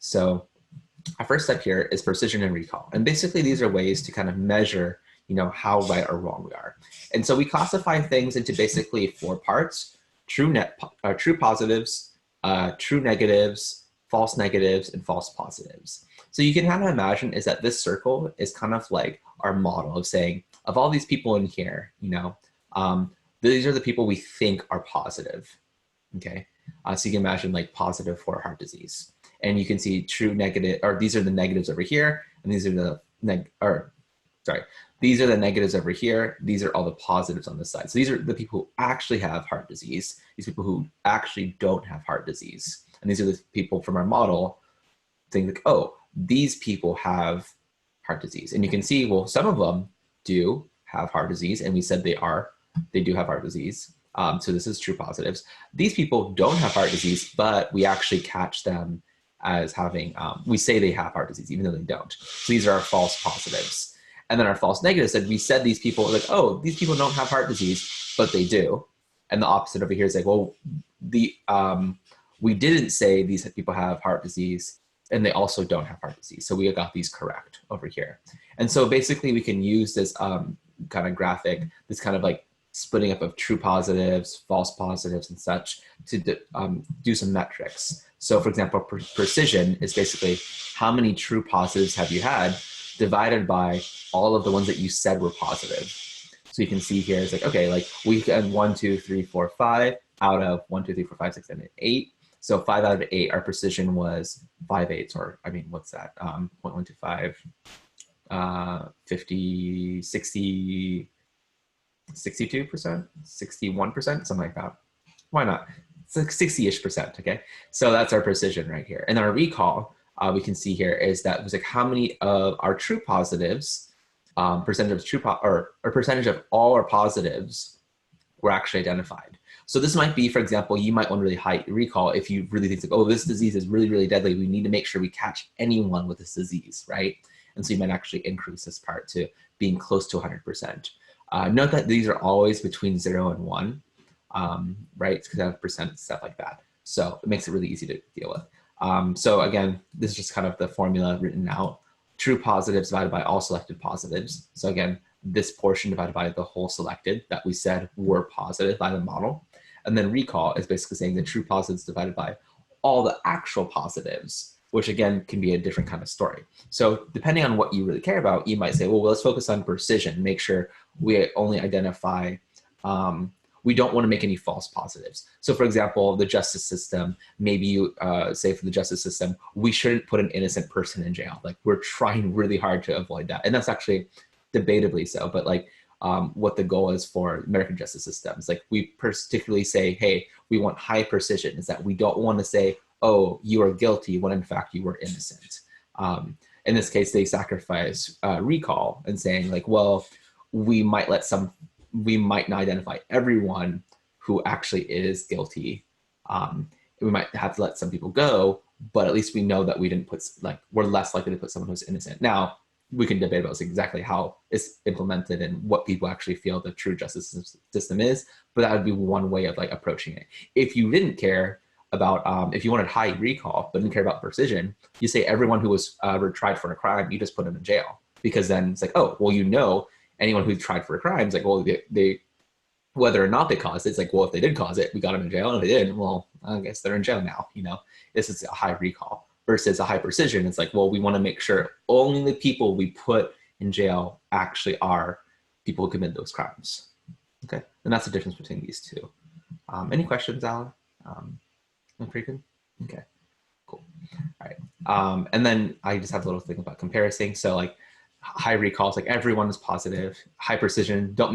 So our first step here is precision and recall. And basically these are ways to kind of measure, how right or wrong we are. And so we classify things into basically 4 parts: true positives, true negatives, false negatives, and false positives. So you can kind of imagine is that this circle is kind of like our model of saying, of all these people in here, these are the people we think are positive, okay? So you can imagine like positive for heart disease. And you can see true negative, or these are the negatives over here, and these are the these are the negatives over here. These are all the positives on this side. So these are the people who actually have heart disease, these people who actually don't have heart disease. And these are the people from our model think like, oh, these people have heart disease. And you can see, well, some of them do have heart disease, and we said they do have heart disease. So this is true positives. These people don't have heart disease, but we actually catch them as having, we say they have heart disease, even though they don't. So these are our false positives. And then our false negatives said, we said these people, like, oh, these people don't have heart disease, but they do. And the opposite over here is like, well, we didn't say these people have heart disease, and they also don't have heart disease. So we got these correct over here. And so basically we can use this kind of graphic, this kind of like splitting up of true positives, false positives, and such to do some metrics. So for example, precision is basically how many true positives have you had divided by all of the ones that you said were positive. So you can see here, it's like, okay, like we had 1, 2, 3, 4, 5 out of 1, 2, 3, 4, 5, 6, 7, 8. So 5 out of 8, our precision was 5/8, or I mean, what's that? 0.125, 50, 60, 62%, 61%, something like that. Why not? It's like 60-ish%, okay? So that's our precision right here. And our recall, we can see here is that it was like how many of our true positives, percentage of all our positives were actually identified. So this might be, for example, you might want really high recall if you really think like, oh, this disease is really, really deadly. We need to make sure we catch anyone with this disease, right? And so you might actually increase this part to being close to 100%. Note that these are always between 0 and 1, right? Because I have percent stuff like that. So it makes it really easy to deal with. So again, this is just kind of the formula written out. True positives divided by all selected positives. So again, this portion divided by the whole selected that we said were positive by the model. And then recall is basically saying the true positives divided by all the actual positives, which again can be a different kind of story. So depending on what you really care about, you might say, well, let's focus on precision, make sure we only identify, we don't want to make any false positives. So for example, the justice system, maybe you say for the justice system, we shouldn't put an innocent person in jail. Like we're trying really hard to avoid that. And that's actually debatably so, but like what the goal is for American justice systems. Like we particularly say, hey, we want high precision, is that we don't want to say, oh, you are guilty when in fact you were innocent. In this case, they sacrifice recall and saying like, well, we might not identify everyone who actually is guilty. We might have to let some people go, but at least we know that we didn't put, like, we're less likely to put someone who's innocent. Now, we can debate about exactly how it's implemented and what people actually feel the true justice system is, but that would be one way of like approaching it. If you didn't care about, if you wanted high recall, but didn't care about precision, you say everyone who was tried for a crime, you just put them in jail. Because then it's like, oh, well, you know, anyone who's tried for a crime is like, well, they whether or not they caused it, it's like, well, if they did cause it, we got them in jail. And if they didn't, well, I guess they're in jail now, you know? This is a high recall versus a high precision. It's like, well, we want to make sure only the people we put in jail actually are people who commit those crimes. Okay, and that's the difference between these two. Any questions, Alan? Pretty good? Okay, cool. All right, and then I just have a little thing about comparing. So like high recalls, like everyone is positive. High precision, don't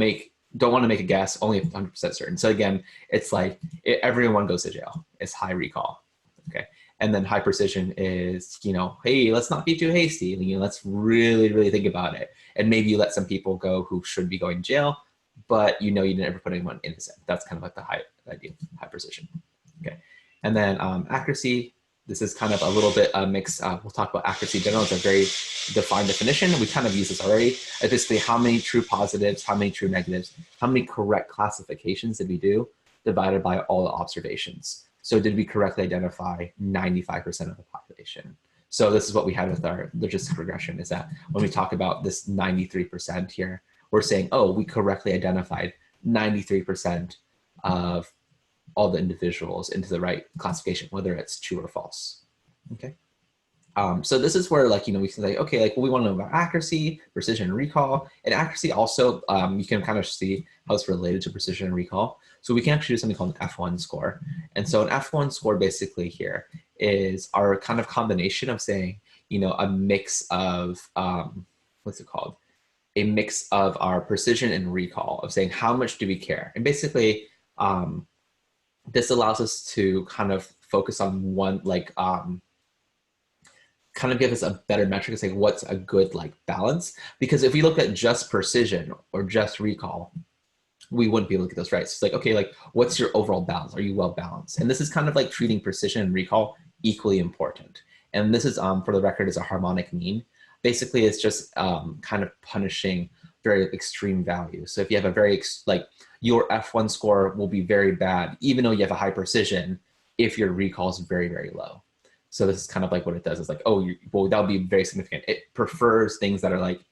want to make a guess, only 100% certain. So again, it's like everyone goes to jail. It's high recall, okay? And then high precision is, you know, hey, let's not be too hasty. You know, let's really, really think about it. And maybe you let some people go who should be going to jail, but you know you didn't ever put anyone innocent. That's kind of like the high idea, high precision, okay? And then accuracy, this is kind of a little bit mixed. We'll talk about accuracy in general. It's a very defined definition. We kind of use this already. It's basically how many true positives, how many true negatives, how many correct classifications did we do divided by all the observations. So did we correctly identify 95% of the population? So this is what we had with our logistic regression, is that when we talk about this 93% here, we're saying, oh, we correctly identified 93% of all the individuals into the right classification, whether it's true or false. Okay. So this is where, like, you know, we can say, okay, like, well, we want to know about accuracy, precision, and recall. And accuracy also, you can kind of see how it's related to precision and recall. So we can actually do something called an F1 score. And so an F1 score basically here is our kind of combination of saying, you know, a mix of, what's it called? A mix of our precision and recall, of saying how much do we care? And basically, this allows us to kind of focus on one, like, kind of give us a better metric of saying what's a good, like, balance. Because if we look at just precision or just recall, we wouldn't be able to get those right. So it's like, okay, like, what's your overall balance? Are you well balanced? And this is kind of like treating precision and recall equally important. And this is, for the record, is a harmonic mean. Basically, it's just kind of punishing very extreme values. So if you have a very, like, your F1 score will be very bad, even though you have a high precision, if your recall is very, very low. So this is kind of like what it does. It's like, oh, well, that'll be very significant. It prefers things that are like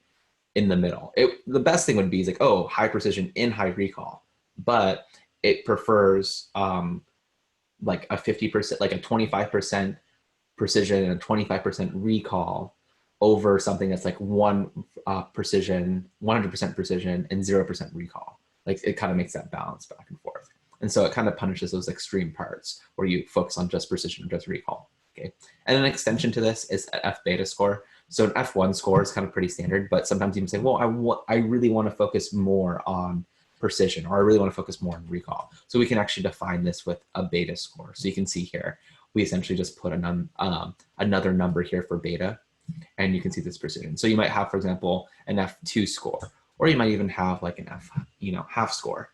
in the middle. The best thing would be is like, oh, high precision in high recall, but it prefers like a 50%, like a 25% precision and a 25% recall over something that's like 1% precision, 100% precision, and 0% recall. Like, it kind of makes that balance back and forth. And so it kind of punishes those extreme parts where you focus on just precision or just recall. Okay. And an extension to this is an F beta score. So an F1 score is kind of pretty standard, but sometimes you can say, well, I really want to focus more on precision, or I really want to focus more on recall. So we can actually define this with a beta score. So you can see here, we essentially just put another number here for beta, and you can see this precision. So you might have, for example, an F2 score, or you might even have like an half score,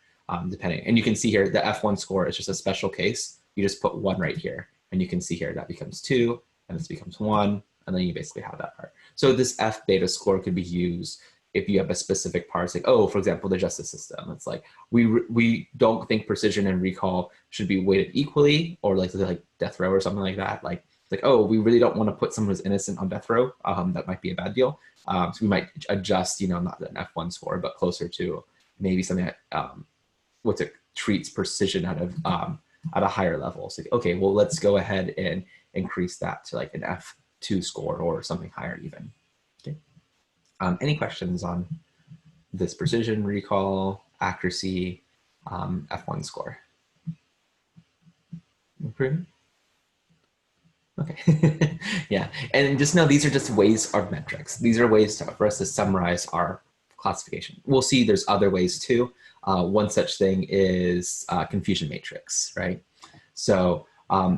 depending. And you can see here, the F1 score is just a special case. You just put 1 right here. And you can see here that becomes 2, and this becomes 1, and then you basically have that part. So this F beta score could be used if you have a specific part. It's like, oh, for example, the justice system. It's like, we don't think precision and recall should be weighted equally, or like death row or something like that. Like, oh, we really don't want to put someone who's innocent on death row. That might be a bad deal. So we might adjust, you know, not an F1 score, but closer to maybe something that treats precision at a higher level. So, okay, well, let's go ahead and increase that to like an F2 score or something higher even. Okay. Any questions on this precision, recall, accuracy, F1 score? Okay. Yeah, and just know these are just ways of metrics. These are ways for us to summarize our classification. We'll see there's other ways too. One such thing is confusion matrix, right? So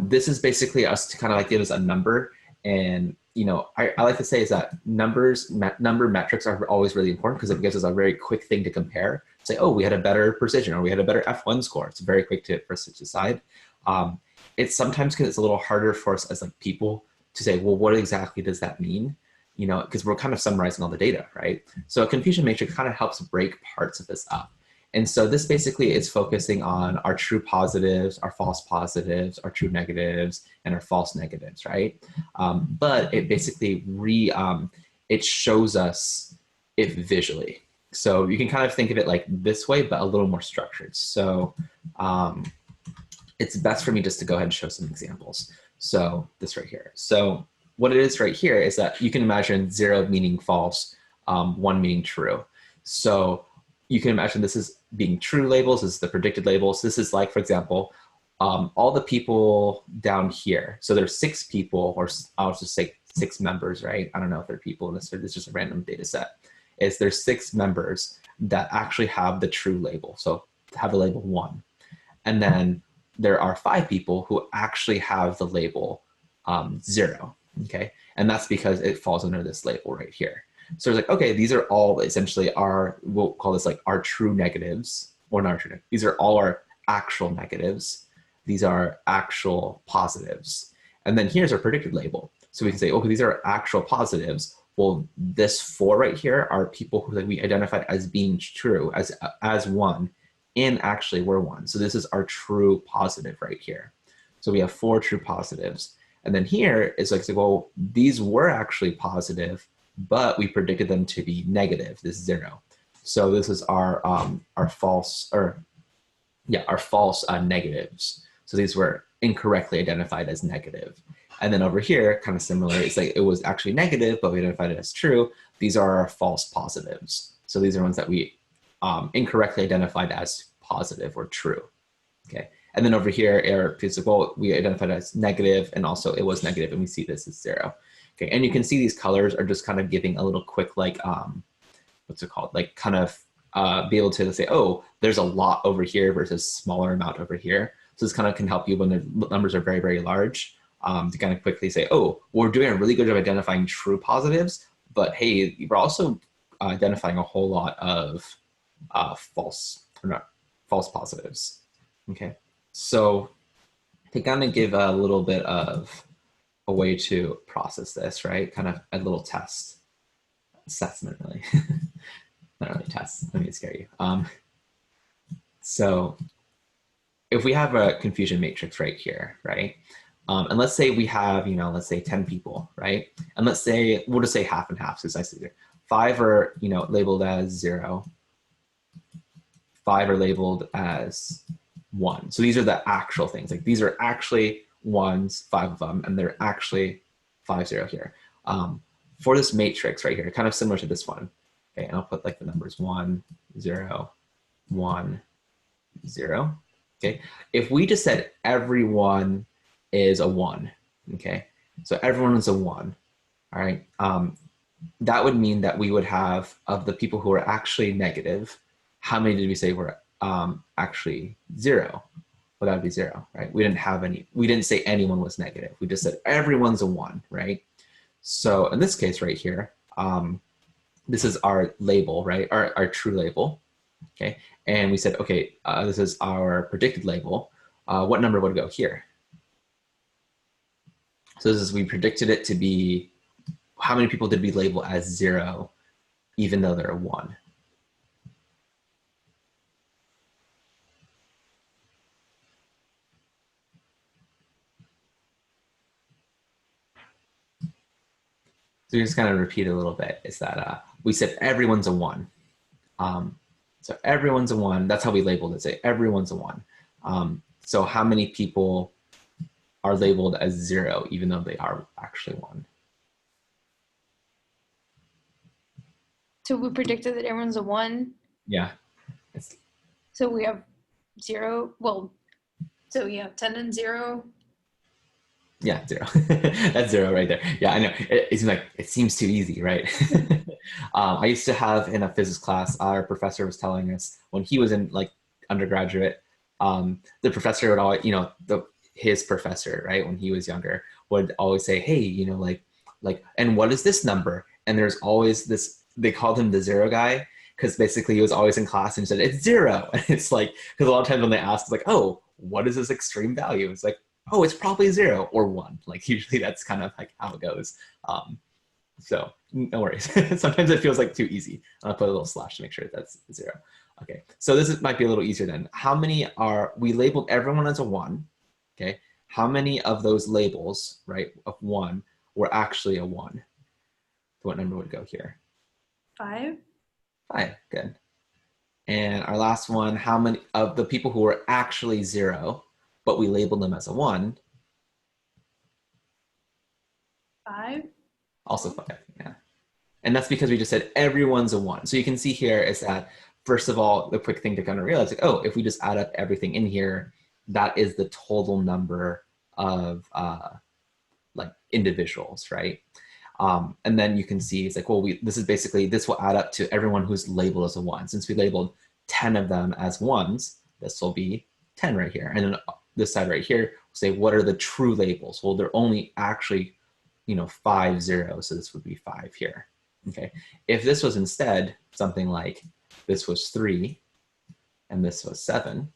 this is basically us to kind of like give us a number. And, you know, I like to say is that number metrics are always really important because it gives us a very quick thing to compare. Say, oh, we had a better precision, or we had a better F1 score. It's very quick for us to decide. It's sometimes because it's a little harder for us as like people to say, well, what exactly does that mean? You know, because we're kind of summarizing all the data, right? So a confusion matrix kind of helps break parts of this up. And so this basically is focusing on our true positives, our false positives, our true negatives, and our false negatives, right? But it basically it shows us it visually. So you can kind of think of it like this way, but a little more structured. So it's best for me just to go ahead and show some examples. So this right here. So what it is right here is that you can imagine 0 meaning false, 1 meaning true. So you can imagine this is being true labels, this is the predicted labels. This is like, for example, all the people down here. So there's 6 people, or I'll just say 6 members, right? I don't know if they're people in this, it's just a random data set. There's 6 members that actually have the true label. So have the label 1. And then there are 5 people who actually have the label 0, okay? And that's because it falls under this label right here. So it's like, okay, these are all essentially we'll call this like our true negatives, or not true negatives. These are all our actual negatives. These are actual positives. And then here's our predicted label. So we can say, okay, these are actual positives. Well, this 4 right here are people who we identified as being true, as 1, and actually we're 1. So this is our true positive right here. So we have 4 true positives. And then here it's like, well, these were actually positive, but we predicted them to be negative, this 0. So this is our false, or yeah, our false negatives. So these were incorrectly identified as negative. And then over here, kind of similar, it's like it was actually negative, but we identified it as true. These are our false positives. So these are ones that we incorrectly identified as positive or true. Okay. And then over here, error well, we identified it as negative, and also it was negative, and we see this as 0. Okay. And you can see these colors are just kind of giving a little quick, like, what's it called? Like kind of be able to say, oh, there's a lot over here versus smaller amount over here. So this kind of can help you when the numbers are very, very large, to kind of quickly say, oh, we're doing a really good job identifying true positives, but hey, we're also identifying a whole lot of false positives. Okay, so to kind of give a little bit of a way to process this, right? Kind of a little test, assessment, really. Not really test. Let me scare you. So if we have a confusion matrix right here, right? And let's say we have, let's say 10 people, right? And let's say, we'll just say half and half, so it's nice to do. 5 are, labeled as 0. 5 are labeled as 1. So these are the actual things. Like these are actually ones, 5 of them, and they're actually 5, 0 here. For this matrix right here, kind of similar to this one. Okay, and I'll put like the numbers 1, 0, 1, 0. Okay, if we just said everyone is a 1, okay, so everyone is a 1, all right, that would mean that we would have, of the people who are actually negative, how many did we say were actually 0? Well, that would be 0, right? We didn't have any, we didn't say anyone was negative. We just said everyone's a 1, right? So in this case right here, this is our label, right? Our true label, okay? And we said, okay, this is our predicted label. What number would go here? So this is, we predicted it to be, how many people did we label as 0, even though they're a 1? So just kind of repeat a little bit, is that we said everyone's a 1. So everyone's a 1, that's how we labeled it, say everyone's a 1. So how many people are labeled as 0, even though they are actually 1? So we predicted that everyone's a 1. Yeah. So we have 0. Well, so we have 10 and 0. Yeah, 0. That's 0 right there. Yeah, I know. It seems like, it seems too easy, right? I used to have in a physics class, our professor was telling us when he was in like undergraduate, the professor would always, his professor, right, when he was younger, would always say, hey, like, and what is this number? And there's always this, they called him the 0 guy, because basically he was always in class and said, it's 0. And it's like, because a lot of times when they ask, it's like, oh, what is this extreme value? It's like, oh, it's probably 0 or 1. Like usually that's kind of like how it goes. So no worries. Sometimes it feels like too easy. I'll put a little slash to make sure that's 0. Okay, so this might be a little easier then. How many are, we labeled everyone as a 1, okay? How many of those labels, right, of 1 were actually a 1? So what number would go here? 5. 5, good. And our last one, how many of the people who were actually 0, but we labeled them as a 1? 5. Also 5, yeah. And that's because we just said everyone's a 1. So you can see here is that, first of all, the quick thing to kind of realize, like, oh, if we just add up everything in here, that is the total number of like individuals, right? And then you can see it's like, well, this is basically, this will add up to everyone who's labeled as a 1. Since we labeled 10 of them as 1s, this will be 10 right here. And then this side right here, we'll say, what are the true labels? Well, they're only actually, 5 zeros, so this would be 5 here. Okay, if this was instead something like this was 3 and this was 7,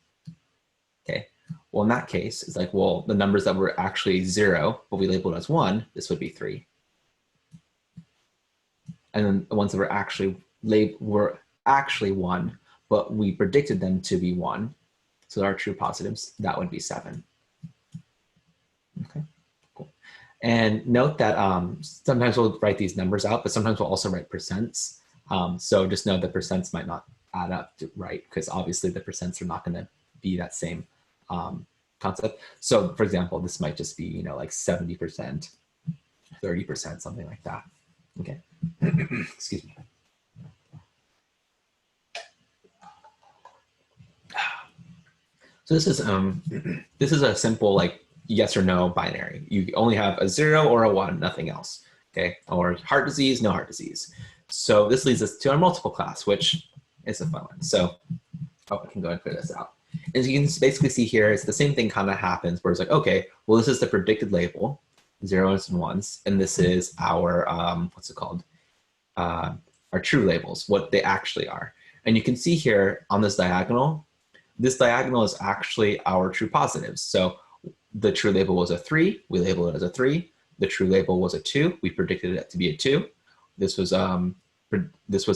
okay, well, in that case, it's like, well, the numbers that were actually 0, but we labeled as 1, this would be 3. And then the ones that were actually 1, but we predicted them to be 1, so our true positives, that would be 7. Okay, cool. And note that sometimes we'll write these numbers out, but sometimes we'll also write percents. So just know the percents might not add up to right, because obviously the percents are not going to be that same concept. So for example, this might just be, you know, like 70%, 30%, something like that. Okay. Excuse me. So this is a simple like yes or no binary. You only have a 0 or a 1, nothing else. Okay, or heart disease, no heart disease. So this leads us to our multiple class, which is a fun one. So I can go and clear this out. As you can basically see here, it's the same thing kind of happens where it's like, okay, well, this is the predicted label, 0s and 1s, and this is our what's it called? Our true labels, what they actually are. And you can see here on this diagonal is actually our true positives. So the true label was a 3, we labeled it as a 3. The true label was a 2, we predicted it to be a 2. This was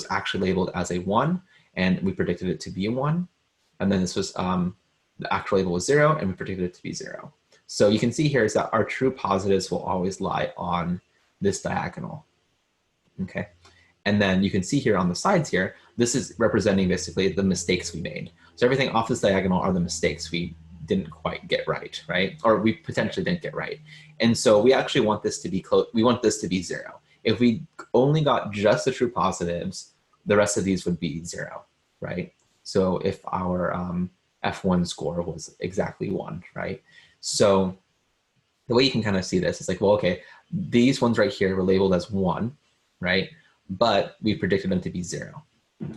actually labeled as a 1, and we predicted it to be a 1. And then this was the actual label was 0, and we predicted it to be 0. So you can see here is that our true positives will always lie on this diagonal. Okay. And then you can see here on the sides here, this is representing basically the mistakes we made. So everything off this diagonal are the mistakes we didn't quite get right, right? Or we potentially didn't get right. And so we actually want this to be close. We want this to be 0. If we only got just the true positives, the rest of these would be 0, right? So if our F1 score was exactly 1, right? So the way you can kind of see this is like, well, okay, these ones right here were labeled as 1, right? But we predicted them to be 0.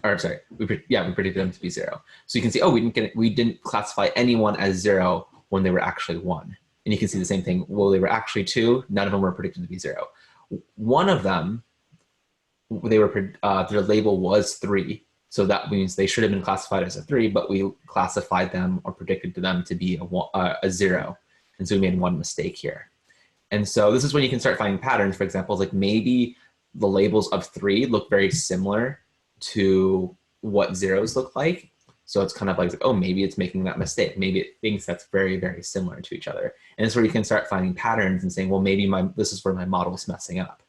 Or sorry, we predicted them to be 0. So you can see, oh, we didn't classify anyone as 0 when they were actually 1. And you can see the same thing. Well, they were actually 2. None of them were predicted to be 0. One of them, their label was 3. So that means they should have been classified as a 3, but we classified them or predicted them to be a 0. And so we made one mistake here. And so this is when you can start finding patterns. For example, like maybe the labels of 3 look very similar to what 0s look like. So it's kind of like, oh, maybe it's making that mistake. Maybe it thinks that's very, very similar to each other. And it's where you can start finding patterns and saying, well, maybe this is where my model is messing up.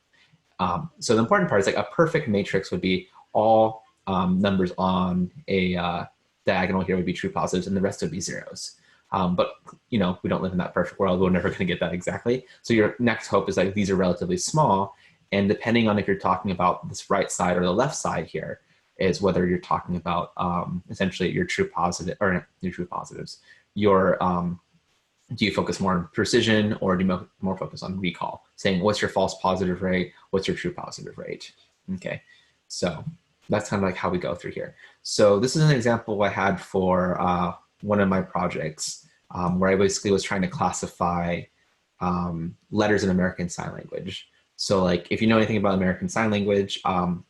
So the important part is like a perfect matrix would be all numbers on a diagonal here would be true positives and the rest would be 0s. But you know, we don't live in that perfect world. We're never going to get that exactly. So your next hope is like these are relatively small. And depending on if you're talking about this right side or the left side here is whether you're talking about essentially your true positive or your true positives. Your do you focus more on precision or do you more focus on recall? Saying what's your false positive rate? What's your true positive rate? Okay, so that's kind of like how we go through here. So this is an example I had for one of my projects where I basically was trying to classify letters in American Sign Language. So like, if you know anything about American Sign Language,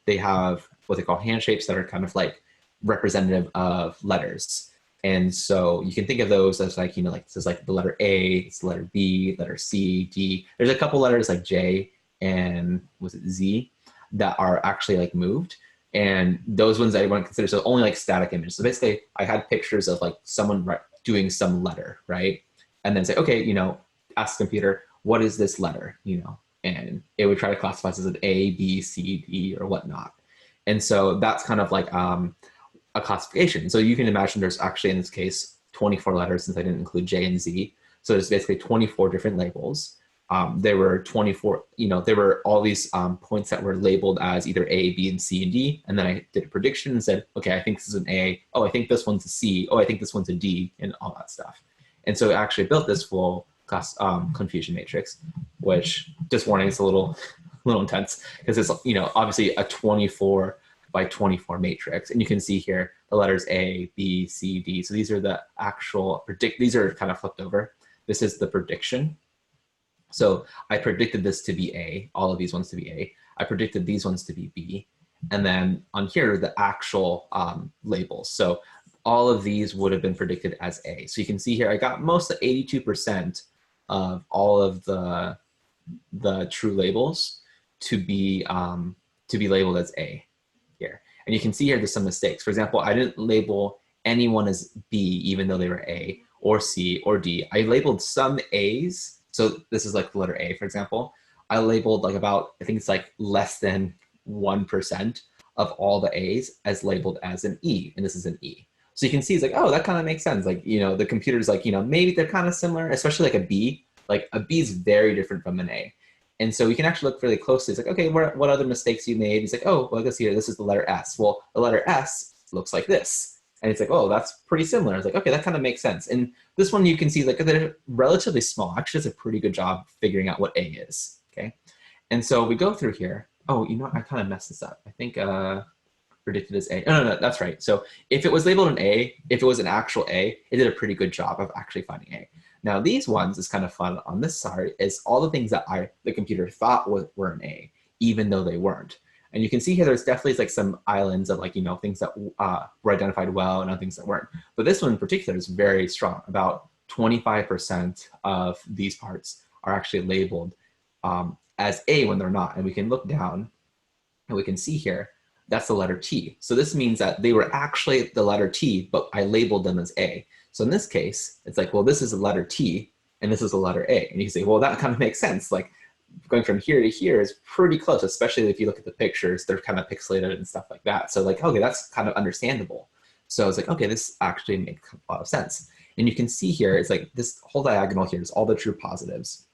they have what they call hand shapes that are kind of like representative of letters. And so you can think of those as like, you know, like this is like the letter A, it's the letter B, letter C, D. There's a couple letters like J and was it Z that are actually like moved. And those ones I want to consider, so only like static images. So basically I had pictures of like someone doing some letter, right? And then say, okay, you know, ask the computer, what is this letter, you know? And it would try to classify this as an A, B, C, D, or whatnot. And so that's kind of like a classification. So you can imagine there's actually, in this case, 24 letters since I didn't include J and Z. So there's basically 24 different labels. There were 24, you know, there were all these points that were labeled as either A, B, and C, and D. And then I did a prediction and said, okay, I think this is an A. Oh, I think this one's a C. Oh, I think this one's a D, and all that stuff. And so it actually built this full class confusion matrix, which, just warning, it's a little intense because it's, you know, obviously a 24 by 24 matrix. And you can see here the letters A, B, C, D. So these are the actual these are kind of flipped over. This is the prediction. So I predicted this to be A, all of these ones to be A. I predicted these ones to be B. And then on here, the actual labels. So all of these would have been predicted as A. So you can see here, I got most of 82% of all of the true labels to be labeled as A here. And you can see here there's some mistakes. For example, I didn't label anyone as B, even though they were A, or C, or D. I labeled some A's So this is like the letter A, for example. I labeled like about, I think it's like less than 1% of all the A's as labeled as an E, and this is an E. So you can see it's like, oh, that kind of makes sense. Like, the computer's like, maybe they're kind of similar, especially like a B. Like a B is very different from an A. And so we can actually look really closely. It's like, okay, what other mistakes you made? He's like, oh, well, I guess here, this is the letter S. Well, the letter S looks like this. And it's like, oh, that's pretty similar. It's like, okay, that kind of makes sense. And this one you can see like they're relatively small. Actually, does a pretty good job figuring out what A is, okay? And so we go through here. Oh, I kind of messed this up. I think predicted as A. No, that's right. So if it was labeled an A, if it was an actual A, it did a pretty good job of actually finding A. Now these ones is kind of fun on this side is all the things that the computer thought were an A, even though they weren't. And you can see here, there's definitely like some islands of like, things that were identified well and other things that weren't. But this one in particular is very strong. About 25% of these parts are actually labeled as A when they're not. And we can look down and we can see here, that's the letter T. So this means that they were actually the letter T, but I labeled them as A. So in this case, it's like, well, this is a letter T and this is a letter A. And you can say, well, that kind of makes sense. Like going from here to here is pretty close, especially if you look at the pictures, they're kind of pixelated and stuff like that. So like, okay, that's kind of understandable. So it's like, okay, this actually makes a lot of sense. And you can see here, it's like this whole diagonal here is all the true positives.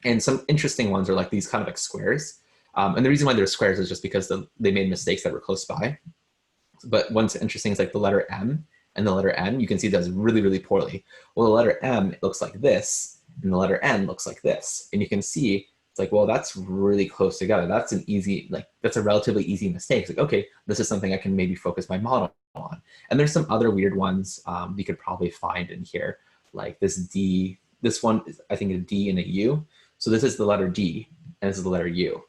And some interesting ones are like these kind of like squares. And the reason why they're squares is just because they made mistakes that were close by. But what's interesting is like the letter M and the letter N, you can see does really, really poorly. Well, the letter M, it looks like this, and the letter N looks like this. And you can see, it's like, well, that's really close together. That's that's a relatively easy mistake. It's like, okay, this is something I can maybe focus my model on. And there's some other weird ones you could probably find in here, like this D, this one is, I think, a D and a U. So this is the letter D, and this is the letter U.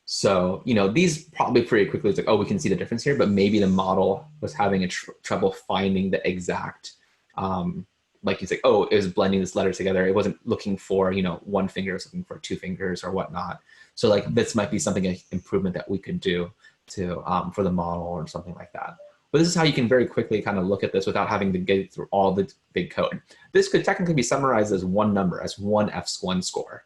So, these probably pretty quickly, it's like, oh, we can see the difference here, but maybe the model was having trouble finding the exact, like you say, oh, it was blending this letter together. It wasn't looking for, one finger, it was looking for two fingers or whatnot. So like this might be something, an improvement that we could do to, for the model or something like that. But this is how you can very quickly kind of look at this without having to get through all the big code. This could technically be summarized as one number, as one F1 score.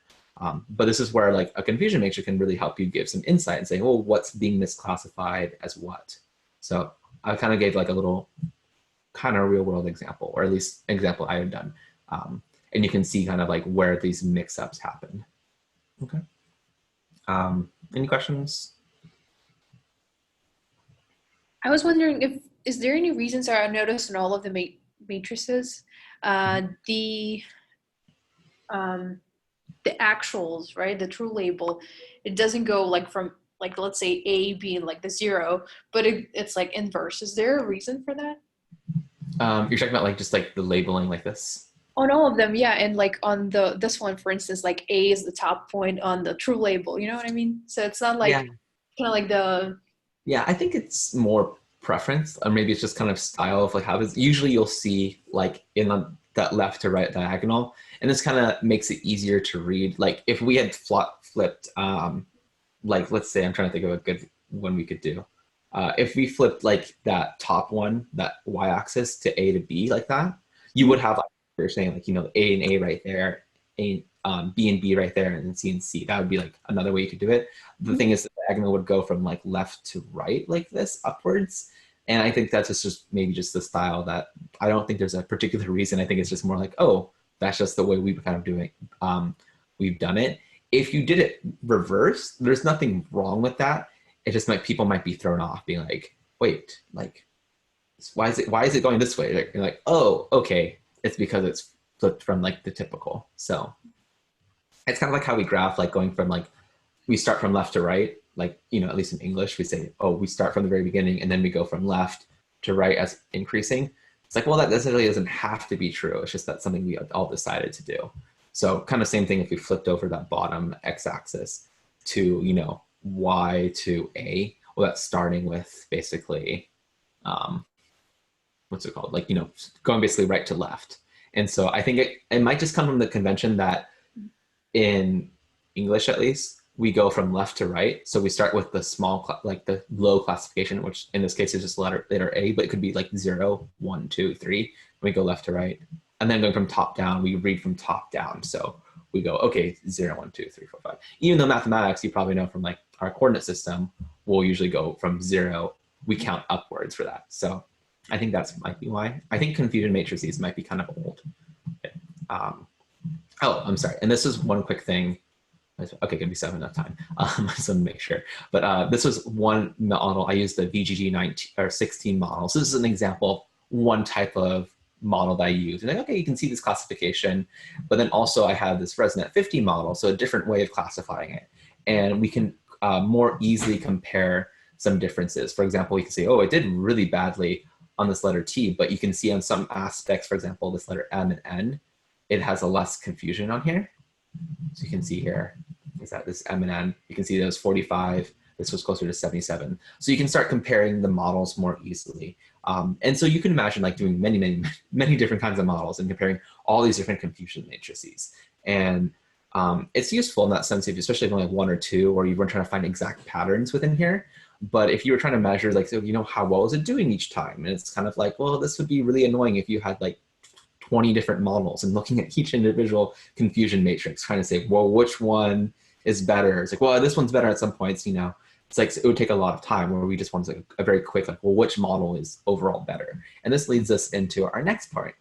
But this is where like a confusion matrix can really help you give some insight and say, well, what's being misclassified as what? So I kind of gave like a little kind of real world example, or at least example I had done. And you can see kind of like where these mix-ups happen. Okay. Any questions? I was wondering is there any reasons I noticed in all of the matrices, the actuals, right? The true label, it doesn't go like from like, let's say A being like the 0, but it's like inverse. Is there a reason for that? You're talking about like just like the labeling like this? On all of them, yeah. And like on this one, for instance, like A is the top point on the true label. You know what I mean? So it's not like kind of like the. Yeah, I think it's more preference, or maybe it's just kind of style of like how it's usually you'll see like in that left to right diagonal, and this kind of makes it easier to read. Like if we had flipped, like let's say I'm trying to think of a good one we could do. If we flipped like that top one, that y-axis to A to B like that, you would have like you're saying like A and A right there, B and B right there, and then C and C. That would be like another way you could do it. The thing is, the diagonal would go from like left to right like this upwards. And I think that's just maybe just the style that I don't think there's a particular reason. I think it's just more like, oh, that's just the way we've kind of doing. We've done it. If you did it reverse, there's nothing wrong with that. It just people might be thrown off, being like, wait, like, why is it going this way? You're like, oh, okay, it's because it's flipped from like the typical. So it's kind of like how we graph, like going from like, we start from left to right, like, at least in English, we say, oh, we start from the very beginning and then we go from left to right as increasing. It's like, well, that necessarily doesn't have to be true. It's just that's something we all decided to do. So kind of same thing if we flipped over that bottom x-axis to, y to A, well, that's starting with basically, what's it called? Like, going basically right to left. And so I think it might just come from the convention that in English, at least, we go from left to right. So we start with the small, like the low classification, which in this case is just letter A, but it could be like 0, 1, 2, 3. We go left to right. And then going from top down, we read from top down. So we go, okay, 0, 1, 2, 3, 4, 5. Even though mathematics, you probably know from like our coordinate system, we'll usually go from 0, we count upwards for that. So I think that's might be why. I think confusion matrices might be kind of old. Oh, I'm sorry. And this is one quick thing. Okay, gonna be 7 enough time. I just want to make sure. But this was one model. I used the VGG 19 or 16 model. So this is an example of one type of model that I used. And like, okay, you can see this classification. But then also I have this ResNet 50 model, so a different way of classifying it. And we can more easily compare some differences. For example, we can say, oh, it did really badly on this letter T, but you can see on some aspects, for example, this letter M and N, it has a less confusion on here. So you can see here is that this M and N, you can see that was 45, this was closer to 77. So you can start comparing the models more easily. And so you can imagine like doing many different kinds of models and comparing all these different confusion matrices. And it's useful in that sense, especially if you only have 1 or 2, or you weren't trying to find exact patterns within here. But if you were trying to measure, like, so, you know, how well is it doing each time? And it's kind of like, well, this would be really annoying if you had like 20 different models and looking at each individual confusion matrix, trying to say, well, which one is better? It's like, well, this one's better at some points, you know. It's like, it would take a lot of time, where we just want like a very quick, like, well, which model is overall better? And this leads us into our next part,